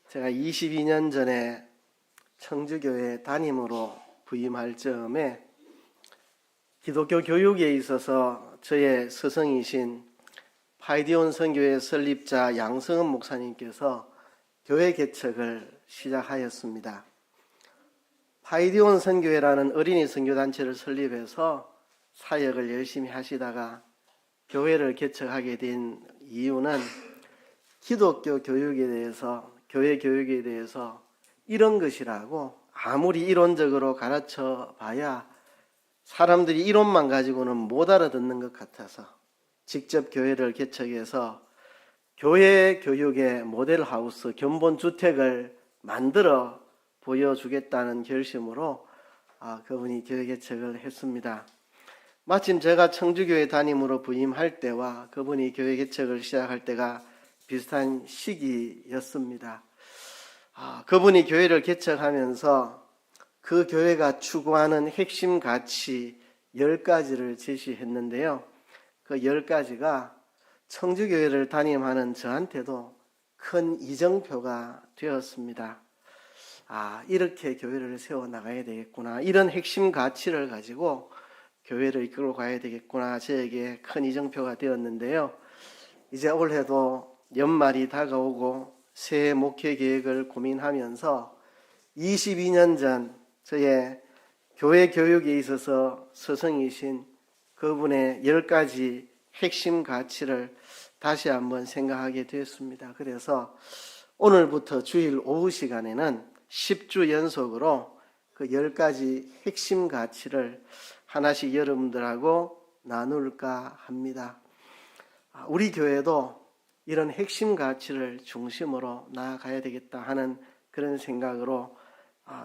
제가 22년 전에 청주교회 담임으로 부임할 즈음에 기독교 교육에 있어서 저의 스승이신 파이디온 선교회 설립자 양성은 목사님께서 교회 개척을 시작하였습니다. 파이디온 선교회라는 어린이 선교단체를 설립해서 사역을 열심히 하시다가 교회를 개척하게 된 이유는 기독교 교육에 대해서, 교회 교육에 대해서 이런 것이라고 아무리 이론적으로 가르쳐 봐야 사람들이 이론만 가지고는 못 알아듣는 것 같아서 직접 교회를 개척해서 교회 교육의 모델하우스, 견본주택을 만들어 보여주겠다는 결심으로 그분이 교회 개척을 했습니다. 마침 제가 청주교회 담임으로 부임할 때와 그분이 교회 개척을 시작할 때가 비슷한 시기였습니다. 그분이 교회를 개척하면서 그 교회가 추구하는 핵심 가치 10가지를 제시했는데요. 그 10가지가 청주교회를 담임하는 저한테도 큰 이정표가 되었습니다. 이렇게 교회를 세워나가야 되겠구나. 이런 핵심 가치를 가지고 교회를 이끌고 가야 되겠구나. 저에게 큰 이정표가 되었는데요. 이제 올해도 연말이 다가오고 새해 목회 계획을 고민하면서 22년 전 저의 교회 교육에 있어서 스승이신 그분의 10가지 핵심 가치를 다시 한번 생각하게 되었습니다. 그래서 오늘부터 주일 오후 시간에는 10주 연속으로 그 10가지 핵심 가치를 하나씩 여러분들하고 나눌까 합니다. 우리 교회도 이런 핵심 가치를 중심으로 나아가야 되겠다 하는 그런 생각으로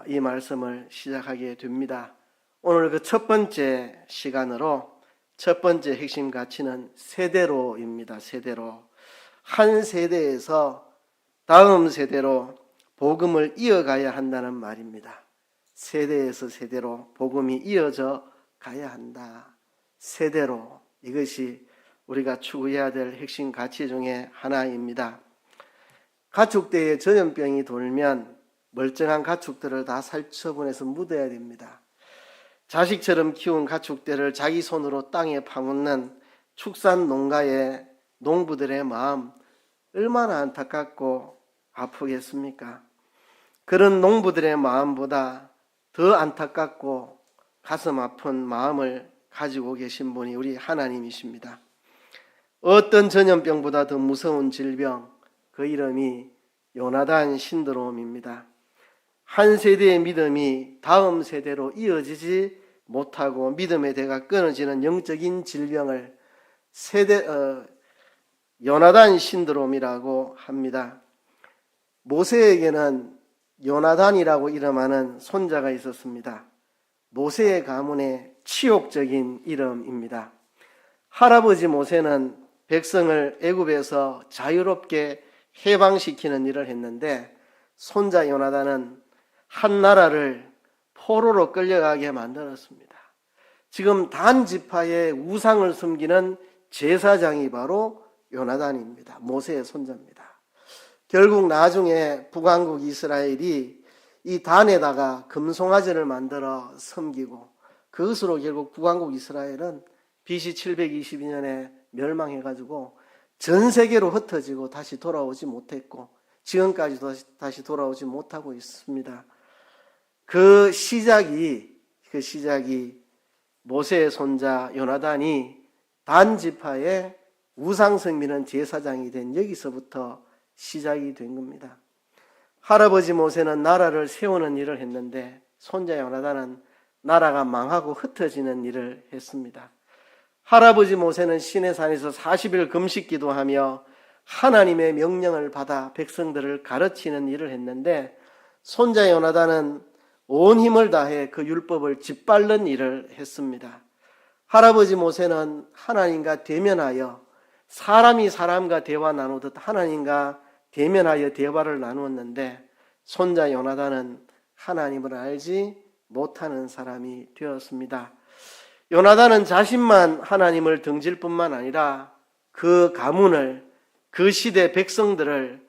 이 말씀을 시작하게 됩니다. 오늘 그 첫 번째 시간으로 첫 번째 핵심 가치는 세대로입니다. 세대로. 한 세대에서 다음 세대로 복음을 이어가야 한다는 말입니다. 세대에서 세대로 복음이 이어져 가야 한다. 세대로. 이것이 우리가 추구해야 될 핵심 가치 중에 하나입니다. 가축대에 전염병이 돌면 멀쩡한 가축들을 다 살처분해서 묻어야 됩니다. 자식처럼 키운 가축대를 자기 손으로 땅에 파묻는 축산 농가의 농부들의 마음 얼마나 안타깝고 아프겠습니까? 그런 농부들의 마음보다 더 안타깝고 가슴 아픈 마음을 가지고 계신 분이 우리 하나님이십니다. 어떤 전염병보다 더 무서운 질병, 그 이름이 요나단 신드롬입니다. 한 세대의 믿음이 다음 세대로 이어지지 못하고 믿음의 대가 끊어지는 영적인 질병을 요나단 신드롬이라고 합니다. 모세에게는 요나단이라고 이름하는 손자가 있었습니다. 모세의 가문의 치욕적인 이름입니다. 할아버지 모세는 백성을 애굽에서 자유롭게 해방시키는 일을 했는데 손자 요나단은 한 나라를 포로로 끌려가게 만들었습니다. 지금 단 지파의 우상을 섬기는 제사장이 바로 요나단입니다. 모세의 손자입니다. 결국 나중에 북왕국 이스라엘이 이 단에다가 금송아지를 만들어 섬기고 그것으로 결국 북왕국 이스라엘은 BC 722년에 멸망해가지고 전 세계로 흩어지고 다시 돌아오지 못했고 지금까지도 다시 돌아오지 못하고 있습니다. 그 시작이 모세의 손자 요나단이 단 지파의 우상 섬기는 제사장이 된 여기서부터 시작이 된 겁니다. 할아버지 모세는 나라를 세우는 일을 했는데 손자 요나단은 나라가 망하고 흩어지는 일을 했습니다. 할아버지 모세는 시내산에서 40일 금식 기도하며 하나님의 명령을 받아 백성들을 가르치는 일을 했는데 손자 요나단은 온 힘을 다해 그 율법을 짓밟는 일을 했습니다. 할아버지 모세는 하나님과 대면하여 사람이 사람과 대화 나누듯 하나님과 대면하여 대화를 나누었는데 손자 요나단은 하나님을 알지 못하는 사람이 되었습니다. 요나단은 자신만 하나님을 등질 뿐만 아니라 그 가문을, 그 시대 백성들을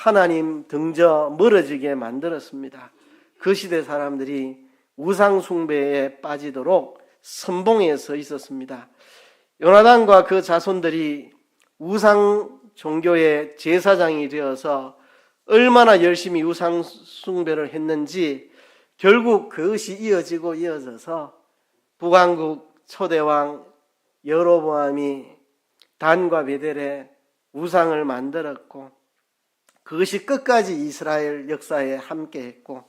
하나님 등져 멀어지게 만들었습니다. 그 시대 사람들이 우상 숭배에 빠지도록 선봉에 서 있었습니다. 요나단과 그 자손들이 우상 종교의 제사장이 되어서 얼마나 열심히 우상 숭배를 했는지 결국 그것이 이어져서 북왕국 초대왕 여로보암이 단과 베델에 우상을 만들었고 그것이 끝까지 이스라엘 역사에 함께했고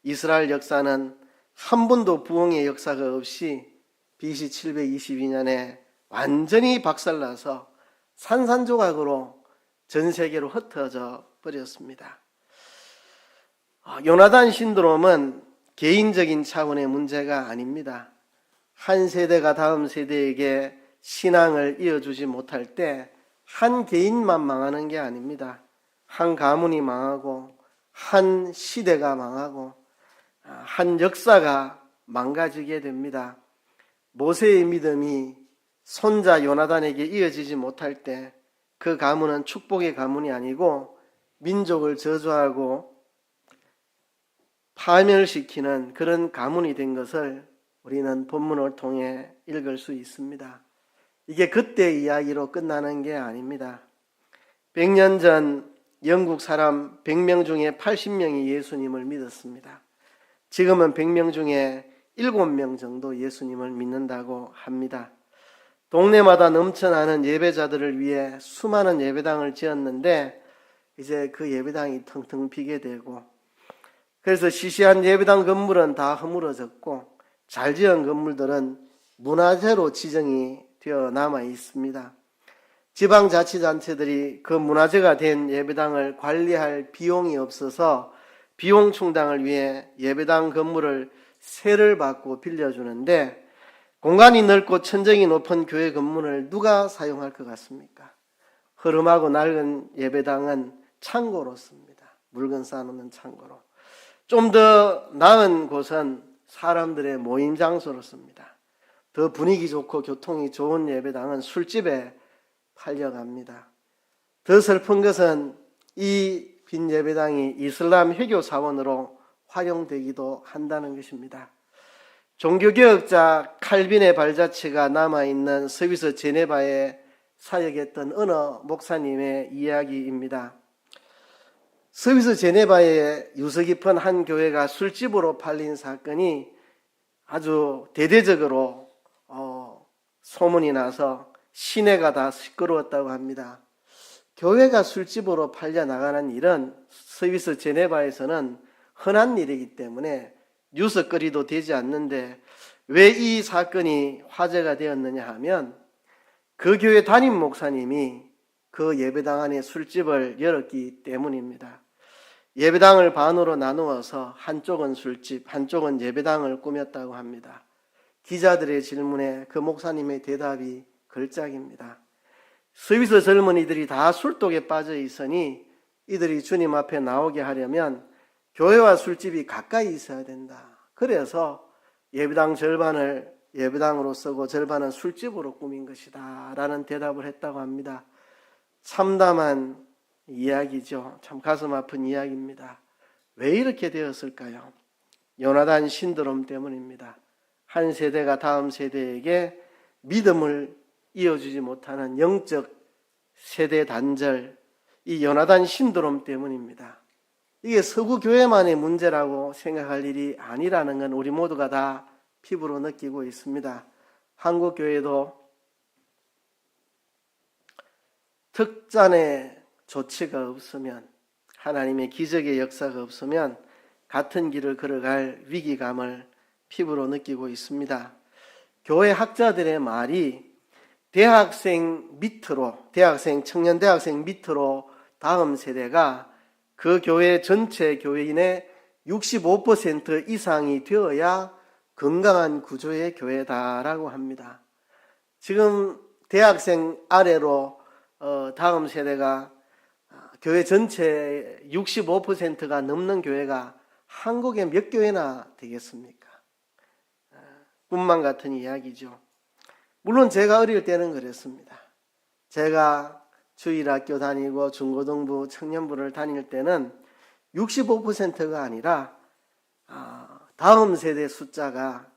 이스라엘 역사는 한 번도 부흥의 역사가 없이 BC 722년에 완전히 박살나서 산산조각으로 전 세계로 흩어져 버렸습니다. 요나단 신드롬은 개인적인 차원의 문제가 아닙니다. 한 세대가 다음 세대에게 신앙을 이어주지 못할 때 한 개인만 망하는 게 아닙니다. 한 가문이 망하고 한 시대가 망하고 한 역사가 망가지게 됩니다. 모세의 믿음이 손자 요나단에게 이어지지 못할 때 그 가문은 축복의 가문이 아니고 민족을 저주하고 파멸시키는 그런 가문이 된 것을 우리는 본문을 통해 읽을 수 있습니다. 이게 그때의 이야기로 끝나는 게 아닙니다. 100년 전 영국 사람 100명 중에 80명이 예수님을 믿었습니다. 지금은 100명 중에 7명 정도 예수님을 믿는다고 합니다. 동네마다 넘쳐나는 예배자들을 위해 수많은 예배당을 지었는데 이제 그 예배당이 텅텅 비게 되고 그래서 시시한 예배당 건물은 다 허물어졌고 잘 지은 건물들은 문화재로 지정이 되어 남아 있습니다. 지방자치단체들이 그 문화재가 된 예배당을 관리할 비용이 없어서 비용 충당을 위해 예배당 건물을 세를 받고 빌려주는데 공간이 넓고 천정이 높은 교회 건물을 누가 사용할 것 같습니까? 허름하고 낡은 예배당은 창고로 씁니다. 물건 쌓아놓는 창고로. 좀 더 나은 곳은 사람들의 모임 장소로 씁니다. 더 분위기 좋고 교통이 좋은 예배당은 술집에 팔려갑니다. 더 슬픈 것은 이 빈 예배당이 이슬람 회교 사원으로 활용되기도 한다는 것입니다. 종교개혁자 칼빈의 발자취가 남아있는 스위스 제네바에 사역했던 어느 목사님의 이야기입니다. 스위스 제네바의 유서 깊은 한 교회가 술집으로 팔린 사건이 아주 대대적으로 소문이 나서 시내가 다 시끄러웠다고 합니다. 교회가 술집으로 팔려 나가는 일은 스위스 제네바에서는 흔한 일이기 때문에 뉴스거리도 되지 않는데 왜 이 사건이 화제가 되었느냐 하면 그 교회 담임 목사님이 그 예배당 안에 술집을 열었기 때문입니다. 예배당을 반으로 나누어서 한쪽은 술집, 한쪽은 예배당을 꾸몄다고 합니다. 기자들의 질문에 그 목사님의 대답이 걸작입니다. 스위스 젊은이들이 다 술독에 빠져 있으니 이들이 주님 앞에 나오게 하려면 교회와 술집이 가까이 있어야 된다. 그래서 예배당 절반을 예배당으로 쓰고 절반은 술집으로 꾸민 것이다 라는 대답을 했다고 합니다. 참담한 이야기죠. 참 가슴 아픈 이야기입니다. 왜 이렇게 되었을까요? 요나단 신드롬 때문입니다. 한 세대가 다음 세대에게 믿음을 이어주지 못하는 영적 세대 단절, 이 요나단 신드롬 때문입니다. 이게 서구 교회만의 문제라고 생각할 일이 아니라는 건 우리 모두가 다 피부로 느끼고 있습니다. 한국 교회도 특단의 조치가 없으면, 하나님의 기적의 역사가 없으면 같은 길을 걸어갈 위기감을 피부로 느끼고 있습니다. 교회 학자들의 말이 대학생 밑으로, 청년 대학생 밑으로 다음 세대가 그 교회 전체 교회인의 65% 이상이 되어야 건강한 구조의 교회다라고 합니다. 지금 대학생 아래로 다음 세대가 교회 전체 65%가 넘는 교회가 한국에 몇 교회나 되겠습니까? 꿈만 같은 이야기죠. 물론 제가 어릴 때는 그랬습니다. 제가 주일학교 다니고 중고등부, 청년부를 다닐 때는 65%가 아니라 다음 세대 숫자가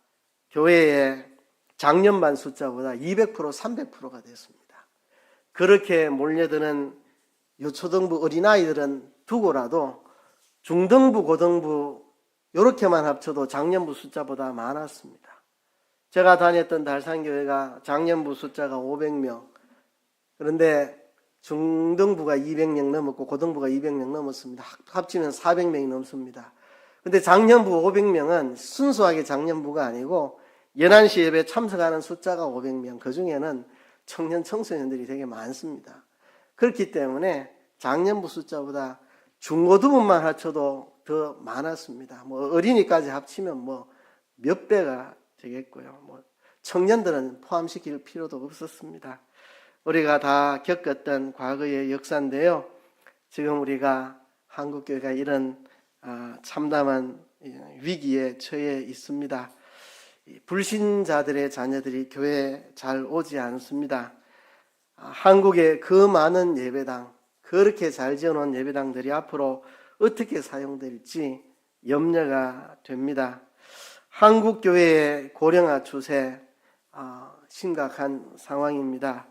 교회의 작년반 숫자보다 200%, 300%가 됐습니다. 그렇게 몰려드는 유초등부 어린아이들은 두고라도 중등부, 고등부 이렇게만 합쳐도 작년부 숫자보다 많았습니다. 제가 다녔던 달산교회가 작년부 숫자가 500명, 그런데 중등부가 200명 넘었고 고등부가 200명 넘었습니다. 합치면 400명이 넘습니다. 근데 작년부 500명은 순수하게 작년부가 아니고 연안시 예배 참석하는 숫자가 500명, 그 중에는 청년 청소년들이 되게 많습니다. 그렇기 때문에 작년부 숫자보다 중고등부만 합쳐도 더 많았습니다. 어린이까지 합치면 몇 배가 되겠고요. 청년들은 포함시킬 필요도 없었습니다. 우리가 다 겪었던 과거의 역사인데요. 지금 우리가 한국교회가 이런 참담한 위기에 처해 있습니다. 불신자들의 자녀들이 교회에 잘 오지 않습니다. 한국의 그 많은 예배당, 그렇게 잘 지어놓은 예배당들이 앞으로 어떻게 사용될지 염려가 됩니다. 한국교회의 고령화 추세 심각한 상황입니다.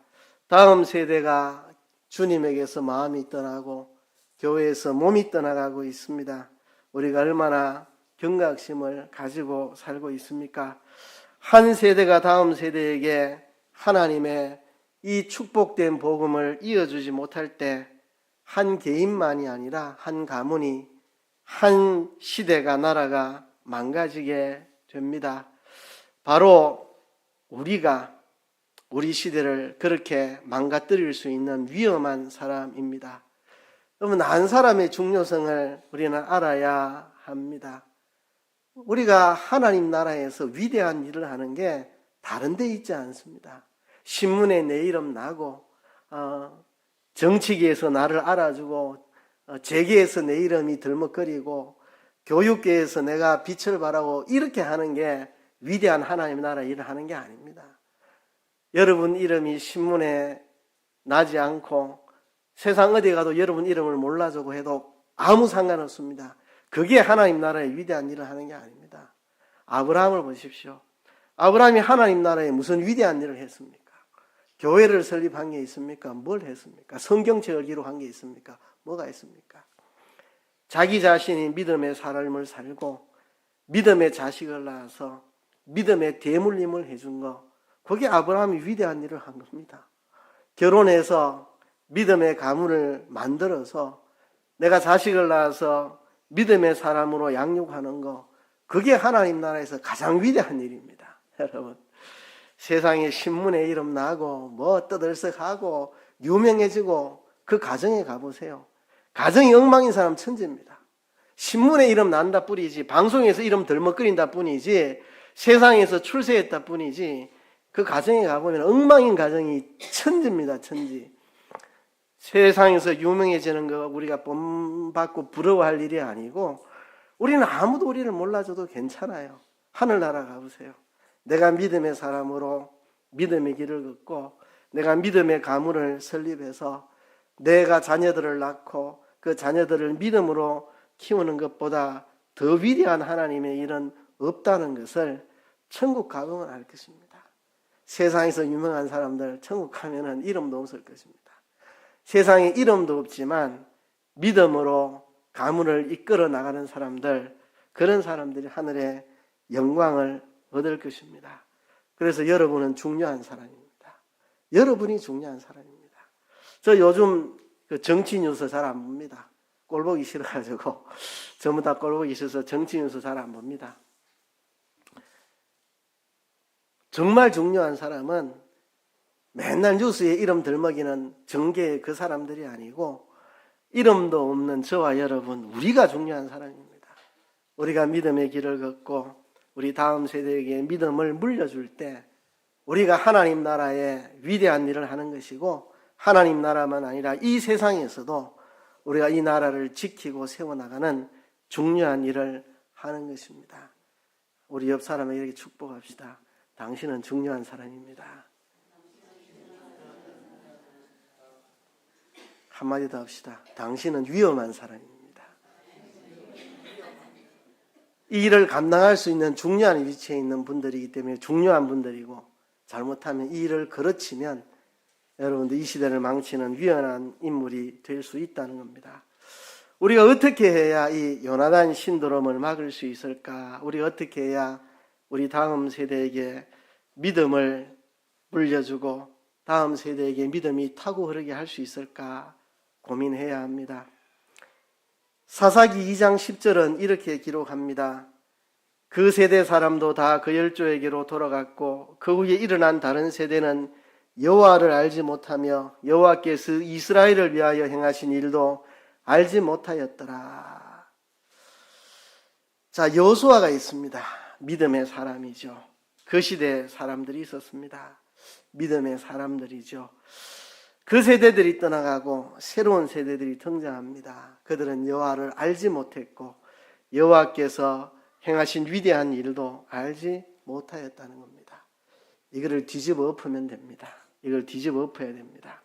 다음 세대가 주님에게서 마음이 떠나고 교회에서 몸이 떠나가고 있습니다. 우리가 얼마나 경각심을 가지고 살고 있습니까? 한 세대가 다음 세대에게 하나님의 이 축복된 복음을 이어주지 못할 때 한 개인만이 아니라 한 가문이, 한 시대가, 나라가 망가지게 됩니다. 바로 우리가 우리 시대를 그렇게 망가뜨릴 수 있는 위험한 사람입니다. 그러면 한 사람의 중요성을 우리는 알아야 합니다. 우리가 하나님 나라에서 위대한 일을 하는 게 다른 데 있지 않습니다. 신문에 내 이름 나고 정치계에서 나를 알아주고 재계에서 내 이름이 들먹거리고 교육계에서 내가 빛을 발하고 이렇게 하는 게 위대한 하나님 나라 일을 하는 게 아닙니다. 여러분 이름이 신문에 나지 않고 세상 어디 가도 여러분 이름을 몰라주고 해도 아무 상관없습니다. 그게 하나님 나라의 위대한 일을 하는 게 아닙니다. 아브라함을 보십시오. 아브라함이 하나님 나라에 무슨 위대한 일을 했습니까? 교회를 설립한 게 있습니까? 뭘 했습니까? 성경책을 기록한 게 있습니까? 뭐가 있습니까? 자기 자신이 믿음의 삶을 살고 믿음의 자식을 낳아서 믿음의 대물림을 해준 거, 그게 아브라함이 위대한 일을 한 겁니다. 결혼해서 믿음의 가문을 만들어서 내가 자식을 낳아서 믿음의 사람으로 양육하는 거, 그게 하나님 나라에서 가장 위대한 일입니다. 여러분, 세상에 신문에 이름 나고 떠들썩하고 유명해지고 그 가정에 가보세요. 가정이 엉망인 사람 천재입니다. 신문에 이름 난다 뿐이지, 방송에서 이름 덜먹거린다 뿐이지, 세상에서 출세했다 뿐이지, 그 가정에 가보면 엉망인 가정이 천재입니다. 천지. 세상에서 유명해지는 거 우리가 본받고 부러워할 일이 아니고, 우리는 아무도 우리를 몰라줘도 괜찮아요. 하늘나라 가보세요. 내가 믿음의 사람으로 믿음의 길을 걷고 내가 믿음의 가문을 설립해서 내가 자녀들을 낳고 그 자녀들을 믿음으로 키우는 것보다 더 위대한 하나님의 일은 없다는 것을 천국 가보면 알 것입니다. 세상에서 유명한 사람들 천국 가면은 이름도 없을 것입니다. 세상에 이름도 없지만 믿음으로 가문을 이끌어 나가는 사람들, 그런 사람들이 하늘의 영광을 얻을 것입니다. 그래서 여러분은 중요한 사람입니다. 여러분이 중요한 사람입니다. 저 요즘 정치 뉴스 잘 안 봅니다. 꼴 보기 싫어가지고 전부 다 꼴 보기 싫어서 정치 뉴스 잘 안 봅니다. 정말 중요한 사람은 맨날 뉴스에 이름 들먹이는 정계의 그 사람들이 아니고 이름도 없는 저와 여러분, 우리가 중요한 사람입니다. 우리가 믿음의 길을 걷고 우리 다음 세대에게 믿음을 물려줄 때 우리가 하나님 나라의 위대한 일을 하는 것이고, 하나님 나라만 아니라 이 세상에서도 우리가 이 나라를 지키고 세워나가는 중요한 일을 하는 것입니다. 우리 옆 사람에게 이렇게 축복합시다. 당신은 중요한 사람입니다. 한마디 더 합시다. 당신은 위험한 사람입니다. 이 일을 감당할 수 있는 중요한 위치에 있는 분들이기 때문에 중요한 분들이고, 잘못하면 이 일을 거르치면 여러분들 이 시대를 망치는 위험한 인물이 될 수 있다는 겁니다. 우리가 어떻게 해야 이 요나단 신드롬을 막을 수 있을까? 우리가 어떻게 해야 우리 다음 세대에게 믿음을 물려주고 다음 세대에게 믿음이 타고 흐르게 할 수 있을까 고민해야 합니다. 사사기 2장 10절은 이렇게 기록합니다. 그 세대 사람도 다 그 열조에게로 돌아갔고 그 후에 일어난 다른 세대는 여호와를 알지 못하며 여호와께서 이스라엘을 위하여 행하신 일도 알지 못하였더라. 자, 여호수아가 있습니다. 믿음의 사람이죠. 그 시대에 사람들이 있었습니다. 믿음의 사람들이죠. 그 세대들이 떠나가고 새로운 세대들이 등장합니다. 그들은 여호와를 알지 못했고 여호와께서 행하신 위대한 일도 알지 못하였다는 겁니다. 이거를 뒤집어 엎으면 됩니다. 이걸 뒤집어 엎어야 됩니다.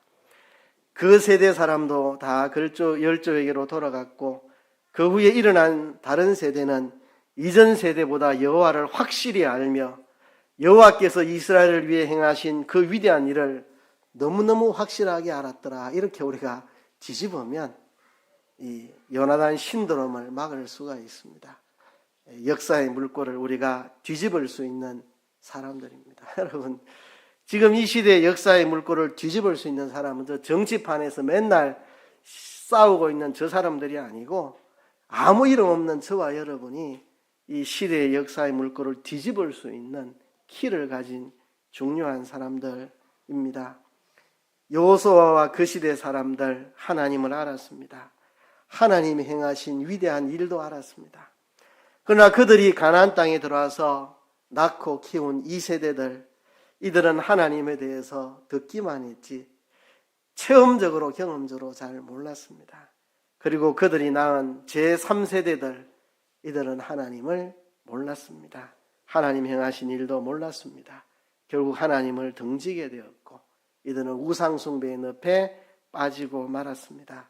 그 세대 사람도 다 열조에게로 돌아갔고 그 후에 일어난 다른 세대는 이전 세대보다 여호와를 확실히 알며 여호와께서 이스라엘을 위해 행하신 그 위대한 일을 너무너무 확실하게 알았더라. 이렇게 우리가 뒤집으면 이 요나단 신드롬을 막을 수가 있습니다. 역사의 물꼬를 우리가 뒤집을 수 있는 사람들입니다. 여러분, 지금 이 시대의 역사의 물꼬를 뒤집을 수 있는 사람은 저 정치판에서 맨날 싸우고 있는 저 사람들이 아니고 아무 이름 없는 저와 여러분이 이 시대의 역사의 물꼬를 뒤집을 수 있는 키를 가진 중요한 사람들입니다. 여호수아와 그 시대 사람들 하나님을 알았습니다. 하나님이 행하신 위대한 일도 알았습니다. 그러나 그들이 가나안 땅에 들어와서 낳고 키운 이 세대들, 이들은 하나님에 대해서 듣기만 했지 체험적으로 경험적으로 잘 몰랐습니다. 그리고 그들이 낳은 제3세대들, 이들은 하나님을 몰랐습니다. 하나님 행하신 일도 몰랐습니다. 결국 하나님을 등지게 되었고 이들은 우상숭배의 늪에 빠지고 말았습니다.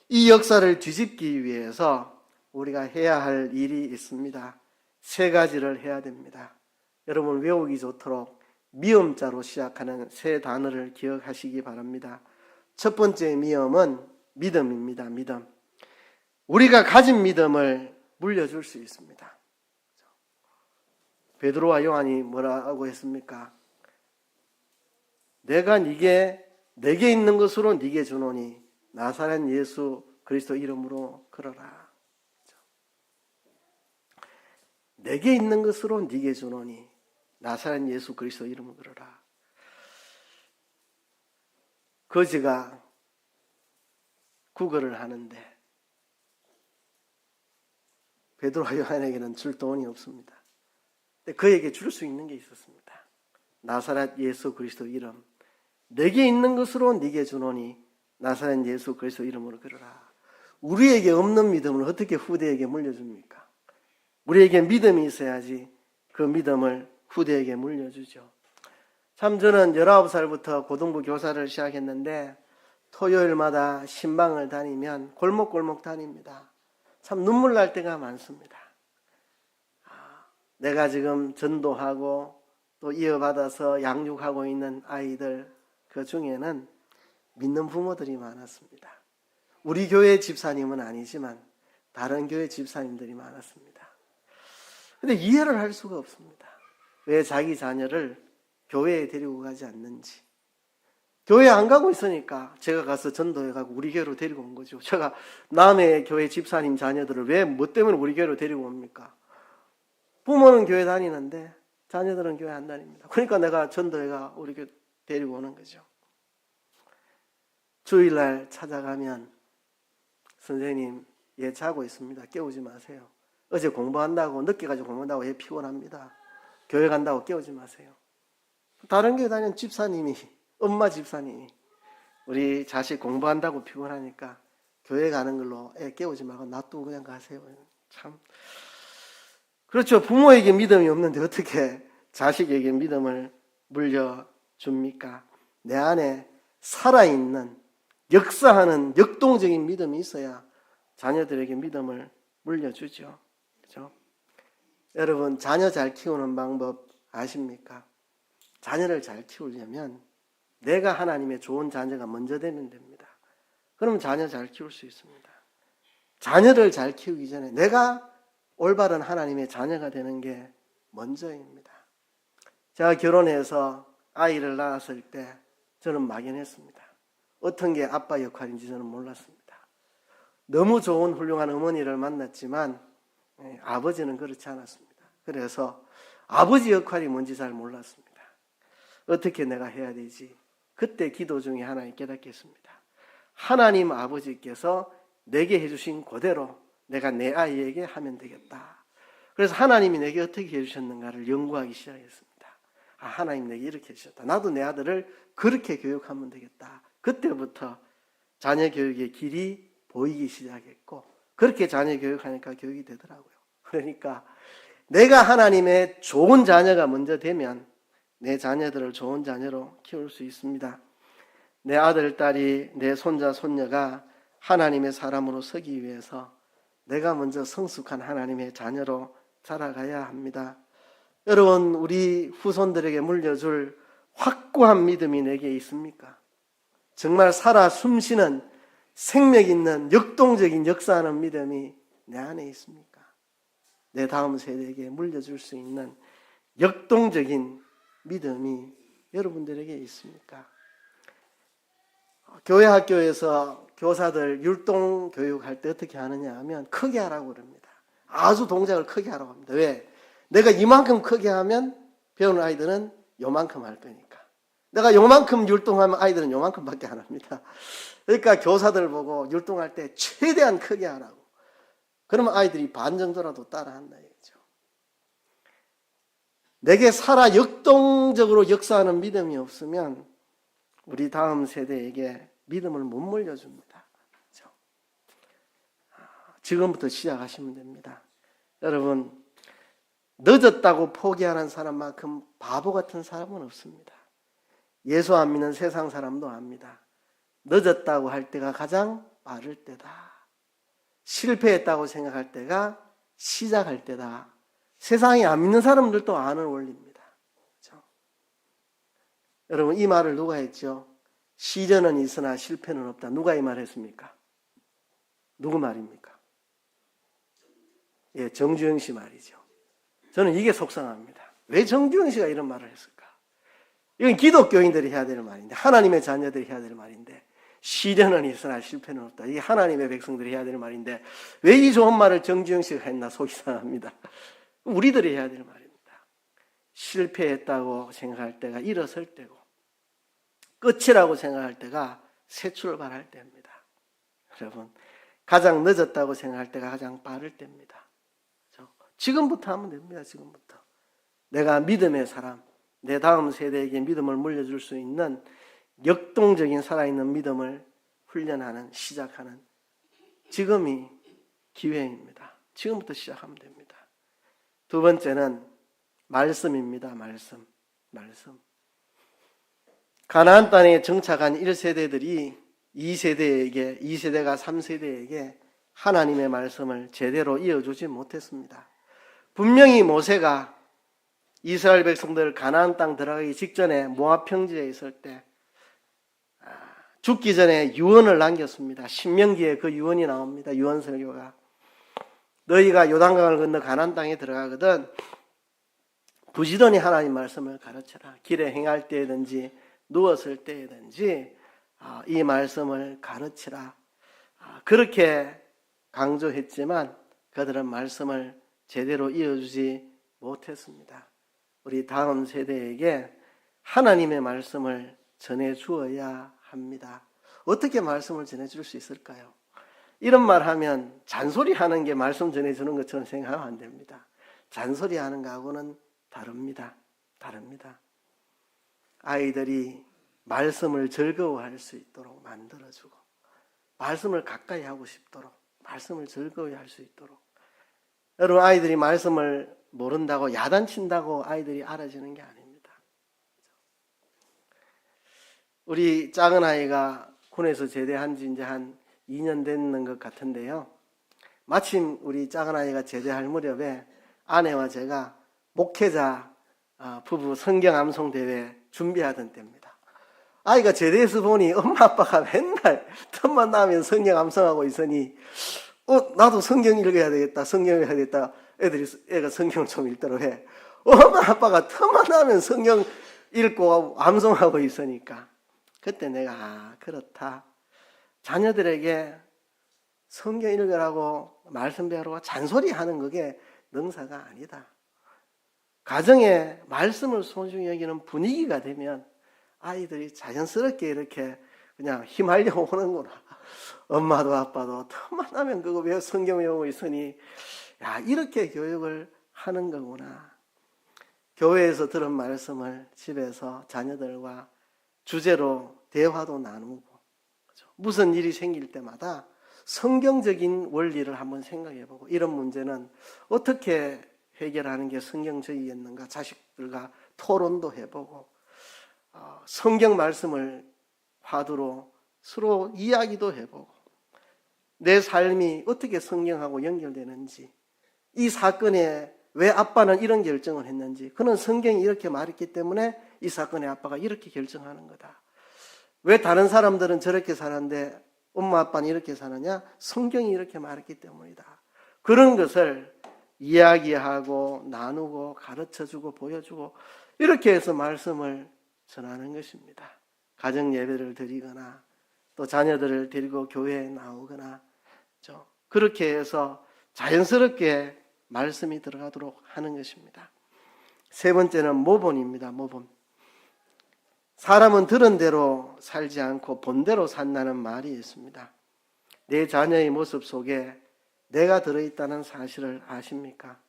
이 역사를 뒤집기 위해서 우리가 해야 할 일이 있습니다. 세 가지를 해야 됩니다. 여러분 외우기 좋도록 미음자로 시작하는 세 단어를 기억하시기 바랍니다. 첫 번째 미음은 믿음입니다. 믿음. 우리가 가진 믿음을 물려줄 수 있습니다. 베드로와 요한이 뭐라고 했습니까? 내가 네게 내게 있는 것으로 네게 주노니 나사렛 예수 그리스도 이름으로 걸어라. 내게 있는 것으로 네게 주노니 나사렛 예수 그리스도 이름으로 걸어라. 거지가 구걸을 하는데 베드로와 요한에게는 줄 돈이 없습니다. 근데 그에게 줄 수 있는 게 있었습니다. 나사렛 예수 그리스도 이름. 내게 있는 것으로 네게 주노니 나사렛 예수 그리스도 이름으로 걸어라. 우리에게 없는 믿음을 어떻게 후대에게 물려줍니까? 우리에게 믿음이 있어야지 그 믿음을 후대에게 물려주죠. 참 저는 19살부터 고등부 교사를 시작했는데 토요일마다 신방을 다니면 골목골목 다닙니다. 참 눈물 날 때가 많습니다. 내가 지금 전도하고 또 이어받아서 양육하고 있는 아이들 그 중에는 믿는 부모들이 많았습니다. 우리 교회 집사님은 아니지만 다른 교회 집사님들이 많았습니다. 근데 이해를 할 수가 없습니다. 왜 자기 자녀를 교회에 데리고 가지 않는지. 교회 안 가고 있으니까 제가 가서 전도해가고 우리 교회로 데리고 온 거죠. 제가 남의 교회 집사님 자녀들을 왜 뭐 때문에 우리 교회로 데리고 옵니까? 부모는 교회 다니는데 자녀들은 교회 안 다닙니다. 그러니까 내가 전도회가 우리 교회 데리고 오는 거죠. 주일날 찾아가면 선생님 얘 자고 있습니다. 깨우지 마세요. 어제 공부한다고 늦게까지 공부한다고 얘 피곤합니다. 교회 간다고 깨우지 마세요. 다른 교회 다니는 집사님이 엄마 집사님이 우리 자식 공부한다고 피곤하니까 교회 가는 걸로 애 깨우지 말고 놔두고 그냥 가세요. 참 그렇죠. 부모에게 믿음이 없는데 어떻게 자식에게 믿음을 물려줍니까? 내 안에 살아있는 역사하는 역동적인 믿음이 있어야 자녀들에게 믿음을 물려주죠. 그죠? 여러분, 자녀 잘 키우는 방법 아십니까? 자녀를 잘 키우려면 내가 하나님의 좋은 자녀가 먼저 되면 됩니다. 그러면 자녀 잘 키울 수 있습니다. 자녀를 잘 키우기 전에 내가 올바른 하나님의 자녀가 되는 게 먼저입니다. 제가 결혼해서 아이를 낳았을 때 저는 막연했습니다. 어떤 게 아빠 역할인지 저는 몰랐습니다. 너무 좋은 훌륭한 어머니를 만났지만 아버지는 그렇지 않았습니다. 그래서 아버지 역할이 뭔지 잘 몰랐습니다. 어떻게 내가 해야 되지? 그때 기도 중에 하나님 깨닫겠습니다. 하나님 아버지께서 내게 해주신 그대로 내가 내 아이에게 하면 되겠다. 그래서 하나님이 내게 어떻게 해주셨는가를 연구하기 시작했습니다. 아, 하나님 내게 이렇게 해주셨다. 나도 내 아들을 그렇게 교육하면 되겠다. 그때부터 자녀 교육의 길이 보이기 시작했고, 그렇게 자녀 교육하니까 교육이 되더라고요. 그러니까 내가 하나님의 좋은 자녀가 먼저 되면 내 자녀들을 좋은 자녀로 키울 수 있습니다. 내 아들, 딸이, 내 손자, 손녀가 하나님의 사람으로 서기 위해서 내가 먼저 성숙한 하나님의 자녀로 자라가야 합니다. 여러분, 우리 후손들에게 물려줄 확고한 믿음이 내게 있습니까? 정말 살아 숨쉬는 생명 있는 역동적인 역사하는 믿음이 내 안에 있습니까? 내 다음 세대에게 물려줄 수 있는 역동적인 믿음이 여러분들에게 있습니까? 교회 학교에서 교사들 율동 교육할 때 어떻게 하느냐 하면 크게 하라고 그럽니다. 아주 동작을 크게 하라고 합니다. 왜? 내가 이만큼 크게 하면 배우는 아이들은 요만큼 할 거니까. 내가 요만큼 율동하면 아이들은 요만큼밖에 안 합니다. 그러니까 교사들 보고 율동할 때 최대한 크게 하라고. 그러면 아이들이 반 정도라도 따라한다 이거죠. 내게 살아 역동적으로 역사하는 믿음이 없으면 우리 다음 세대에게 믿음을 못 물려줍니다. 그렇죠? 지금부터 시작하시면 됩니다. 여러분, 늦었다고 포기하는 사람만큼 바보 같은 사람은 없습니다. 예수 안 믿는 세상 사람도 압니다. 늦었다고 할 때가 가장 빠를 때다. 실패했다고 생각할 때가 시작할 때다. 세상에 안 믿는 사람들도 아는 원리입니다. 그렇죠? 여러분, 이 말을 누가 했죠? 시련은 있으나 실패는 없다. 누가 이 말 했습니까? 누구 말입니까? 예, 정주영 씨 말이죠. 저는 이게 속상합니다. 왜 정주영 씨가 이런 말을 했을까? 이건 기독교인들이 해야 될 말인데, 하나님의 자녀들이 해야 될 말인데, 시련은 있으나 실패는 없다. 이게 하나님의 백성들이 해야 될 말인데, 왜 이 좋은 말을 정주영 씨가 했나 속이 상합니다. 우리들이 해야 될 말입니다. 실패했다고 생각할 때가 일어설 때고, 끝이라고 생각할 때가 새 출발할 때입니다. 여러분, 가장 늦었다고 생각할 때가 가장 빠를 때입니다. 지금부터 하면 됩니다. 지금부터. 내가 믿음의 사람, 내 다음 세대에게 믿음을 물려줄 수 있는 역동적인 살아있는 믿음을 훈련하는, 시작하는 지금이 기회입니다. 지금부터 시작하면 됩니다. 두 번째는 말씀입니다. 말씀. 가나안 땅에 정착한 1세대들이 2세대에게, 2세대가 3세대에게 하나님의 말씀을 제대로 이어주지 못했습니다. 분명히 모세가 이스라엘 백성들 가나안 땅 들어가기 직전에 모압 평지에 있을 때 죽기 전에 유언을 남겼습니다. 신명기에 그 유언이 나옵니다. 유언 설교가. 너희가 요단강을 건너 가나안 땅에 들어가거든 부지런히 하나님 말씀을 가르쳐라. 길에 행할 때든지 누웠을 때든지 이 말씀을 가르치라. 그렇게 강조했지만 그들은 말씀을 제대로 이어주지 못했습니다. 우리 다음 세대에게 하나님의 말씀을 전해주어야 합니다. 어떻게 말씀을 전해줄 수 있을까요? 이런 말 하면 잔소리하는 게 말씀 전해주는 것처럼 생각하면 안 됩니다. 잔소리하는 거하고는 다릅니다. 아이들이 말씀을 즐거워할 수 있도록 만들어주고, 말씀을 가까이 하고 싶도록, 말씀을 즐거워할 수 있도록. 여러분, 아이들이 말씀을 모른다고 야단친다고 아이들이 알아지는 게 아닙니다. 우리 작은 아이가 군에서 제대한 지 이제 한 2년 됐는 것 같은데요. 마침 우리 작은 아이가 제대할 무렵에 아내와 제가 목회자 부부 성경 암송 대회 준비하던 때입니다. 아이가 제대해서 보니 엄마 아빠가 맨날 틈만 나면 성경 암송하고 있으니 나도 성경 읽어야 되겠다, 성경 읽어야 되겠다. 애가 성경을 좀 읽도록 해. 엄마 아빠가 틈만 나면 성경 읽고 암송하고 있으니까 그때 내가 그렇다. 자녀들에게 성경 읽으라고 말씀 배우라고 잔소리하는 그게 능사가 아니다. 가정에 말씀을 소중히 여기는 분위기가 되면 아이들이 자연스럽게 이렇게 그냥 휘말려 오는구나. 엄마도 아빠도 틈만 나면 그거 왜 성경 외우고 있으니 이렇게 교육을 하는 거구나. 교회에서 들은 말씀을 집에서 자녀들과 주제로 대화도 나누고 무슨 일이 생길 때마다 성경적인 원리를 한번 생각해보고 이런 문제는 어떻게 해결하는 게 성경적이겠는가 자식들과 토론도 해보고 성경 말씀을 화두로 서로 이야기도 해보고 내 삶이 어떻게 성경하고 연결되는지 이 사건에 왜 아빠는 이런 결정을 했는지 그는 성경이 이렇게 말했기 때문에 이 사건에 아빠가 이렇게 결정하는 거다. 왜 다른 사람들은 저렇게 사는데 엄마 아빠는 이렇게 사느냐? 성경이 이렇게 말했기 때문이다. 그런 것을 이야기하고 나누고 가르쳐주고 보여주고 이렇게 해서 말씀을 전하는 것입니다. 가정 예배를 드리거나 또 자녀들을 데리고 교회에 나오거나 그렇게 해서 자연스럽게 말씀이 들어가도록 하는 것입니다. 세 번째는 모본입니다. 모본. 사람은 들은 대로 살지 않고 본 대로 산다는 말이 있습니다. 내 자녀의 모습 속에 내가 들어있다는 사실을 아십니까?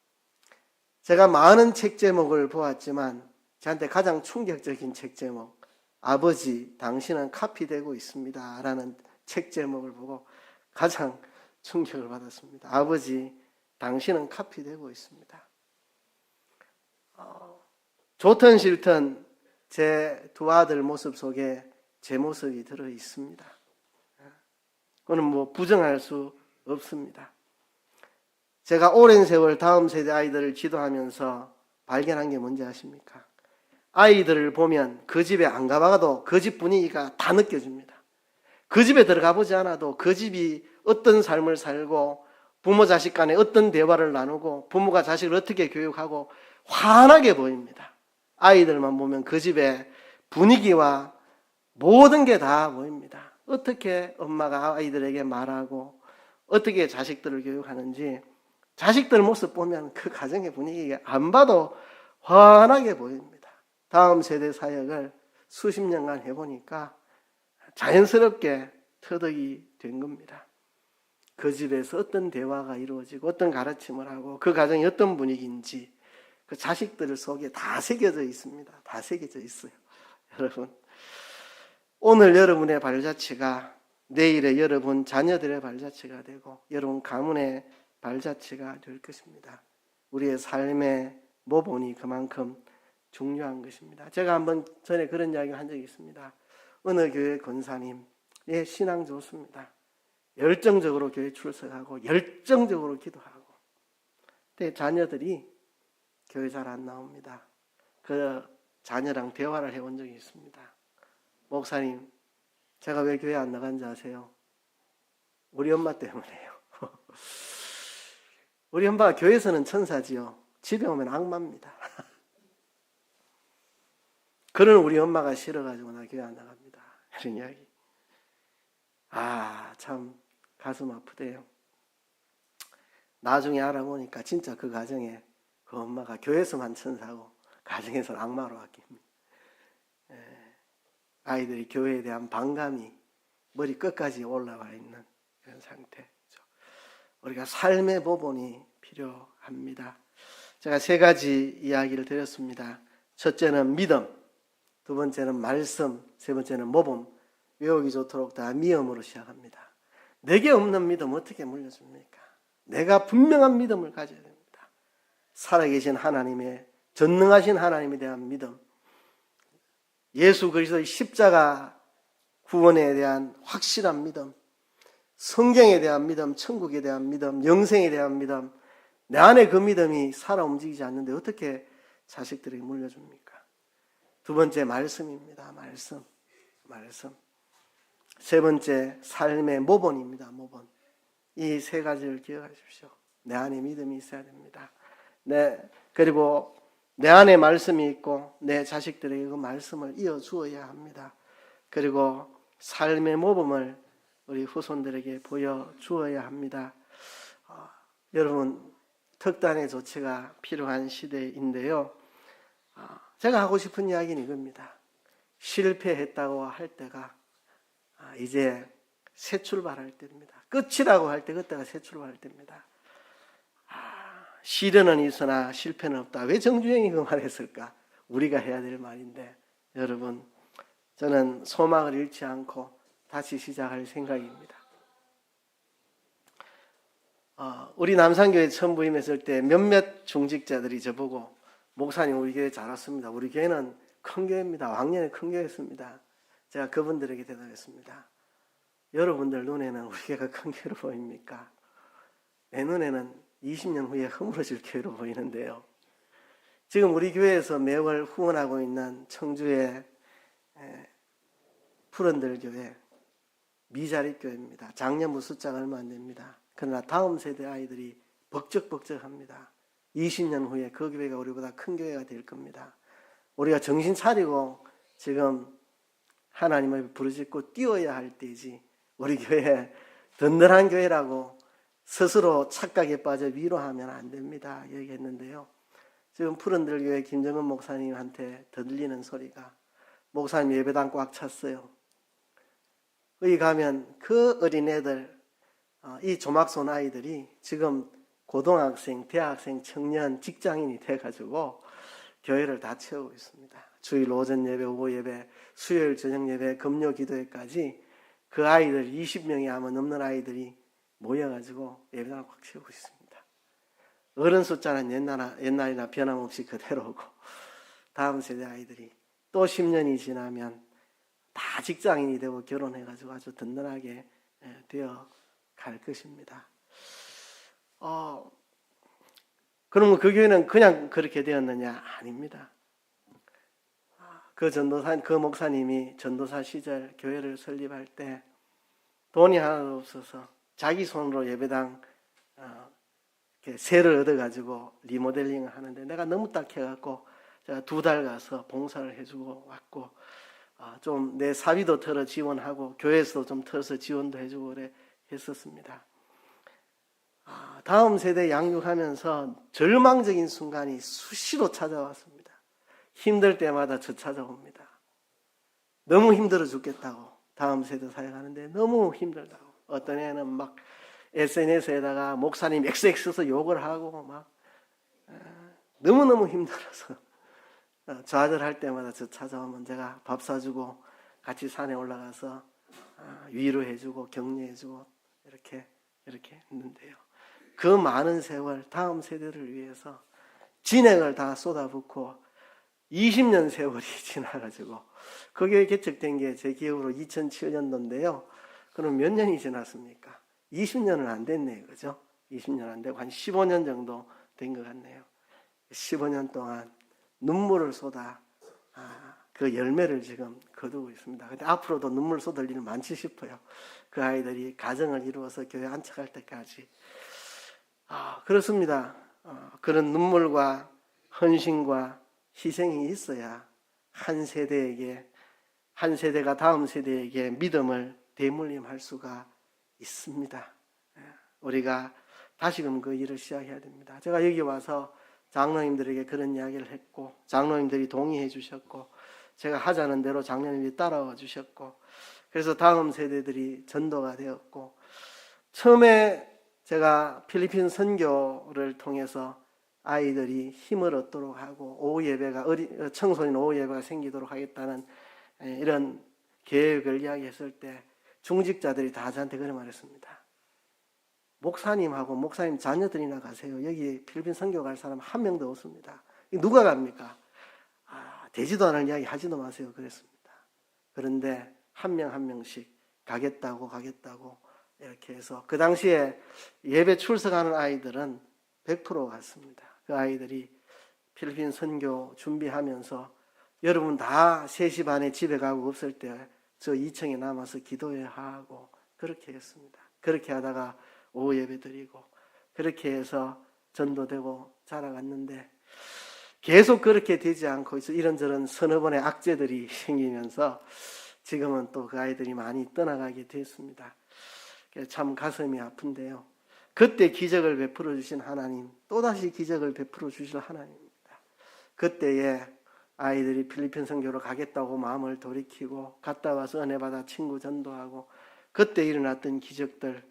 제가 많은 책 제목을 보았지만 저한테 가장 충격적인 책 제목, 아버지 당신은 카피되고 있습니다 라는 책 제목을 보고 가장 충격을 받았습니다. 아버지 당신은 카피되고 있습니다. 좋든 싫든 제 두 아들 모습 속에 제 모습이 들어 있습니다. 그건 부정할 수 없습니다. 제가 오랜 세월 다음 세대 아이들을 지도하면서 발견한 게 뭔지 아십니까? 아이들을 보면 그 집에 안 가봐도 그 집 분위기가 다 느껴집니다. 그 집에 들어가 보지 않아도 그 집이 어떤 삶을 살고 부모 자식 간에 어떤 대화를 나누고 부모가 자식을 어떻게 교육하고 환하게 보입니다. 아이들만 보면 그 집의 분위기와 모든 게 다 보입니다. 어떻게 엄마가 아이들에게 말하고 어떻게 자식들을 교육하는지 자식들 모습 보면 그 가정의 분위기가 안 봐도 환하게 보입니다. 다음 세대 사역을 수십 년간 해보니까 자연스럽게 터득이 된 겁니다. 그 집에서 어떤 대화가 이루어지고 어떤 가르침을 하고 그 가정이 어떤 분위기인지 그 자식들 속에 다 새겨져 있습니다. 다 새겨져 있어요. 여러분, 오늘 여러분의 발자취가 내일의 여러분 자녀들의 발자취가 되고 여러분 가문의 발자취가 될 것입니다. 우리의 삶의 모본이 그만큼 중요한 것입니다. 제가 한번 전에 그런 이야기를 한 적이 있습니다. 어느 교회 권사님, 신앙 좋습니다. 열정적으로 교회 출석하고 열정적으로 기도하고 근데 자녀들이 교회 잘 안 나옵니다. 그 자녀랑 대화를 해본 적이 있습니다. 목사님, 제가 왜 교회 안 나간지 아세요? 우리 엄마 때문에요. 우리 엄마가 교회에서는 천사지요. 집에 오면 악마입니다. 그런 우리 엄마가 싫어가지고 나 교회 안 나갑니다. 이런 이야기. 참 가슴 아프대요. 나중에 알아보니까 진짜 그 가정에 그 엄마가 교회에서만 천사고 가정에서는 악마로 바뀝니다. 아이들이 교회에 대한 반감이 머리 끝까지 올라와 있는 그런 상태죠. 우리가 삶의 모본이 필요합니다. 제가 세 가지 이야기를 드렸습니다. 첫째는 믿음, 두 번째는 말씀, 세 번째는 모범. 외우기 좋도록 다 미음으로 시작합니다. 내게 없는 믿음 어떻게 물려줍니까? 내가 분명한 믿음을 가져야 됩니다. 살아계신 하나님의 전능하신 하나님에 대한 믿음, 예수 그리스도의 십자가 구원에 대한 확실한 믿음, 성경에 대한 믿음, 천국에 대한 믿음, 영생에 대한 믿음, 내 안에 그 믿음이 살아 움직이지 않는데 어떻게 자식들에게 물려줍니까? 두 번째, 말씀입니다. 말씀. 세 번째, 삶의 모본입니다. 모본. 이 세 가지를 기억하십시오. 내 안에 믿음이 있어야 됩니다. 그리고 내 안에 말씀이 있고 내 자식들에게 그 말씀을 이어주어야 합니다. 그리고 삶의 모범을 우리 후손들에게 보여주어야 합니다. 여러분, 특단의 조치가 필요한 시대인데요. 제가 하고 싶은 이야기는 이겁니다. 실패했다고 할 때가 이제 새 출발할 때입니다. 끝이라고 할 때 그때가 새 출발할 때입니다. 시련은 있으나 실패는 없다. 왜 정주행이 그 말했을까? 우리가 해야 될 말인데, 여러분, 저는 소망을 잃지 않고 다시 시작할 생각입니다. 우리 남산교회 처음 부임했을 때 몇몇 중직자들이 저보고, 목사님 우리 교회 잘 왔습니다. 우리 교회는 큰 교회입니다. 왕년에 큰 교회였습니다. 제가 그분들에게 대답했습니다. 여러분들 눈에는 우리 교회가 큰 교회로 보입니까? 내 눈에는 20년 후에 허물어질 교회로 보이는데요. 지금 우리 교회에서 매월 후원하고 있는 청주의 푸른들 교회, 미자립 교회입니다. 장년부 숫자가 얼마 안 됩니다. 그러나 다음 세대 아이들이 벅적벅적합니다. 20년 후에 그 교회가 우리보다 큰 교회가 될 겁니다. 우리가 정신 차리고 지금 하나님을 부르짖고 뛰어야 할 때이지, 우리 교회 든든한 교회라고 스스로 착각에 빠져 위로하면 안 됩니다. 얘기했는데요. 지금 푸른들 교회 김정은 목사님한테 들리는 소리가, 목사님 예배당 꽉 찼어요. 여기 가면 그 어린애들, 이 조막손 아이들이 지금 고등학생, 대학생, 청년, 직장인이 돼가지고 교회를 다 채우고 있습니다. 주일 오전 예배, 오후 예배, 수요일 저녁 예배, 금요 기도회까지 그 아이들 20명이 아마 넘는 아이들이 모여가지고 예배당을 꽉 채우고 있습니다. 어른 숫자는 옛날이나 변함없이 그대로고, 다음 세대 아이들이 또 10년이 지나면 다 직장인이 되고 결혼해가지고 아주 든든하게 되어 갈 것입니다. 그러면 그 교회는 그냥 그렇게 되었느냐? 아닙니다. 그 목사님이 전도사 시절 교회를 설립할 때 돈이 하나도 없어서 자기 손으로 예배당 세를 얻어가지고 리모델링을 하는데, 내가 너무 딱해갖고 제가 2달 가서 봉사를 해주고 왔고, 좀 내 사비도 털어 지원하고 교회에서도 좀 털어서 지원도 해주고 그래 했었습니다. 다음 세대 양육하면서 절망적인 순간이 수시로 찾아왔습니다. 힘들 때마다 저 찾아옵니다. 너무 힘들어 죽겠다고, 다음 세대 사역하는데 너무 힘들다고. 어떤 애는 막 SNS에다가 목사님 XX 써서 욕을 하고 막 너무너무 힘들어서 좌절할 때마다 저 찾아오면 제가 밥 사주고 같이 산에 올라가서 위로해주고 격려해주고 이렇게 했는데요. 그 많은 세월 다음 세대를 위해서 진액을 다 쏟아붓고 20년 세월이 지나가지고, 그게 개척된 게 제 기억으로 2007년도인데요. 그럼 몇 년이 지났습니까? 20년은 안 됐네요. 그죠? 20년 안 되고 한 15년 정도 된 것 같네요. 15년 동안 눈물을 쏟아 그 열매를 지금 거두고 있습니다. 근데 앞으로도 눈물 쏟을 일은 많지 싶어요. 그 아이들이 가정을 이루어서 교회 안착할 때까지. 그렇습니다. 그런 눈물과 헌신과 희생이 있어야 한 세대가 다음 세대에게 믿음을 대물림할 수가 있습니다. 우리가 다시금 그 일을 시작해야 됩니다. 제가 여기 와서 장로님들에게 그런 이야기를 했고, 장로님들이 동의해 주셨고, 제가 하자는 대로 장로님들이 따라와 주셨고, 그래서 다음 세대들이 전도가 되었고, 처음에 제가 필리핀 선교를 통해서 아이들이 힘을 얻도록 하고 오후 예배가 청소년 오후 예배가 생기도록 하겠다는 이런 계획을 이야기했을 때 중직자들이 다 저한테 그런 말했습니다. 목사님하고 목사님 자녀들이나 가세요. 여기 필리핀 선교 갈 사람 한 명도 없습니다. 누가 갑니까? 되지도 않을 이야기 하지도 마세요. 그랬습니다. 그런데 한 명 한 명씩 가겠다고 이렇게 해서 그 당시에 예배 출석하는 아이들은 100% 갔습니다. 그 아이들이 필리핀 선교 준비하면서 여러분 다 3시 반에 집에 가고 없을 때 저 2층에 남아서 기도해야 하고 그렇게 했습니다. 그렇게 하다가 오후 예배 드리고 그렇게 해서 전도되고 자라갔는데 계속 그렇게 되지 않고 있어 이런저런 서너 번의 악재들이 생기면서 지금은 또 그 아이들이 많이 떠나가게 됐습니다. 참 가슴이 아픈데요. 그때 기적을 베풀어 주신 하나님, 또다시 기적을 베풀어 주실 하나님입니다. 그때에 아이들이 필리핀 선교로 가겠다고 마음을 돌이키고 갔다 와서 은혜 받아 친구 전도하고 그때 일어났던 기적들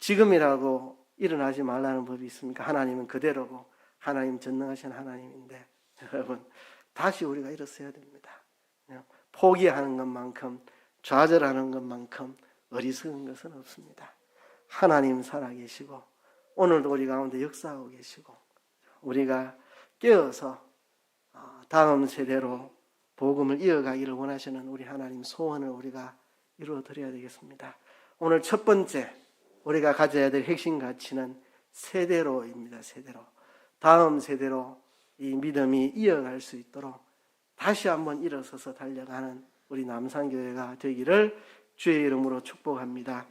지금이라고 일어나지 말라는 법이 있습니까? 하나님은 그대로고 하나님 전능하신 하나님인데 여러분 다시 우리가 일어서야 됩니다. 포기하는 것만큼 좌절하는 것만큼 어리석은 것은 없습니다. 하나님 살아계시고 오늘도 우리 가운데 역사하고 계시고 우리가 깨어서 다음 세대로 복음을 이어가기를 원하시는 우리 하나님 소원을 우리가 이루어드려야 되겠습니다. 오늘 첫 번째 우리가 가져야 될 핵심 가치는 세대로입니다. 세대로. 다음 세대로 이 믿음이 이어갈 수 있도록 다시 한번 일어서서 달려가는 우리 남산교회가 되기를 주의 이름으로 축복합니다.